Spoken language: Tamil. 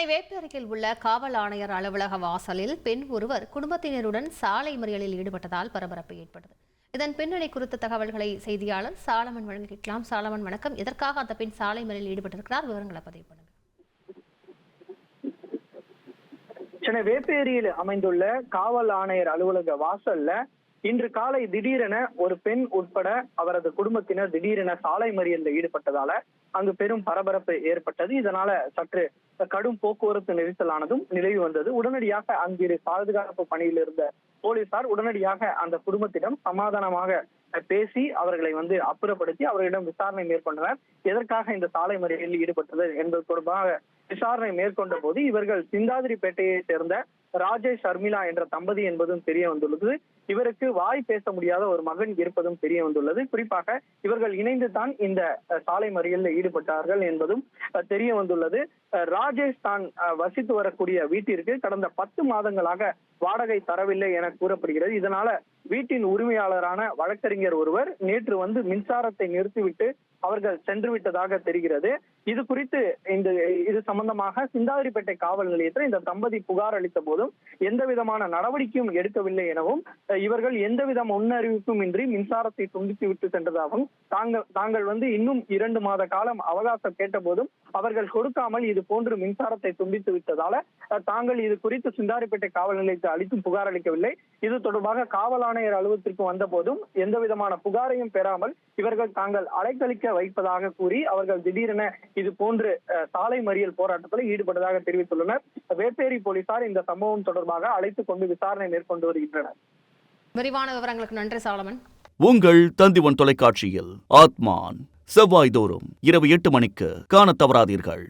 சென்னை வேப்பேரியில் உள்ள காவல் ஆணையர் அலுவலக வாசலில் பெண் ஒருவர் குடும்பத்தினருடன் சாலை மறியலில் ஈடுபட்டதால் பரபரப்பு ஏற்பட்டது. இதன் பின்னணி குறித்த தகவல்களை செய்தியாளர் சாலமன் வழங்கிக்கலாம். சாலமன், வணக்கம். எதற்காக அந்த பெண் சாலை மறியலில் ஈடுபட்டிருக்கிறார்? விவரங்களை பதிவு பண்ணுங்க. சென்னை வேப்பேரியில் அமைந்துள்ள காவல் ஆணையர் அலுவலக வாசல்ல இன்று காலை திடீரென ஒரு பெண் உட்பட அவரது குடும்பத்தினர் திடீரென சாலை மறியலில் ஈடுபட்டதால அங்கு பெரும் பரபரப்பு ஏற்பட்டது. இதனால சற்று கடும் போக்குவரத்து நெரிசலானதும் நிலவி வந்தது. உடனடியாக அங்கிரு பாதுகாப்பு பணியில் இருந்த போலீசார் உடனடியாக அந்த குடும்பத்திடம் சமாதானமாக பேசி அவர்களை அப்புறப்படுத்தி அவர்களிடம் விசாரணை மேற்கொண்டனர். எதற்காக இந்த சாலை மறியலில் ஈடுபட்டது என்பது தொடர்பாக விசாரணை மேற்கொண்ட போது இவர்கள் சிந்தாதிரிப்பேட்டையை சேர்ந்த ராஜேஷ் ஷர்மிளா என்ற தம்பதி என்பதும் தெரிய வந்துள்ளது. இவருக்கு வாய் பேச முடியாத ஒரு மகன் இருப்பதும் தெரிய வந்துள்ளது. குறிப்பாக இவர்கள் இணைந்து தான் இந்த சாலை மறியலில் ஈடுபட்டார்கள் என்பதும் தெரிய வந்துள்ளது. ராஜேஷ் தான் வசித்து வரக்கூடிய வீட்டிற்கு கடந்த 10 மாதங்களாக வாடகை தரவில்லை என கூறப்படுகிறது. இதனால வீட்டின் உரிமையாளரான வழக்கறிஞர் ஒருவர் நேற்று மின்சாரத்தை நிறுத்திவிட்டு அவர்கள் சென்று விட்டதாக தெரிகிறது. இது குறித்து இது சம்பந்தமாக சிந்தாதிரிப்பேட்டை காவல் நிலையத்தில் இந்த தம்பதி புகார் அளித்த போதும் எந்த விதமான நடவடிக்கையும் எடுக்கவில்லை எனவும் இவர்கள் எந்தவித முன்னறிவிப்பும் இன்றி மின்சாரத்தை துண்டித்து விட்டு சென்றதாகவும் தாங்கள் இன்னும் 2 மாத காலம் அவகாசம் கேட்ட போதும் அவர்கள் கொடுக்காமல் இது போன்று மின்சாரத்தை துண்டித்து விட்டதால தாங்கள் இது குறித்து சிந்தாதிரிப்பேட்டை காவல் நிலையத்தை அளித்தும் புகார் அளிக்கவில்லை. இது தொடர்பாக காவல் ஆணையர் அலுவலகத்திற்கு வந்த போதும் எந்த விதமான புகாரையும் பெறாமல் இவர்கள் தாங்கள் அலைக்கழிக்க வைப்பதாக கூறி அவர்கள் திடீரென இது போன்று சாலை மறியல் போராட்டத்தில் ஈடுபட்டதாக தெரிவித்துள்ளனர். வேப்பேரி போலீசார் இந்த சம்பவம் தொடர்பாக அழைத்துக் கொண்டு விசாரணை மேற்கொண்டு வருகின்றனர். விரிவான விவரங்களுக்கு நன்றி சாலமன். உங்கள் தந்திவன் தொலைக்காட்சியில் ஆத்மான் செவ்வாய்தோறும் இரவு 8 மணிக்கு காணத் தவறாதீர்கள்.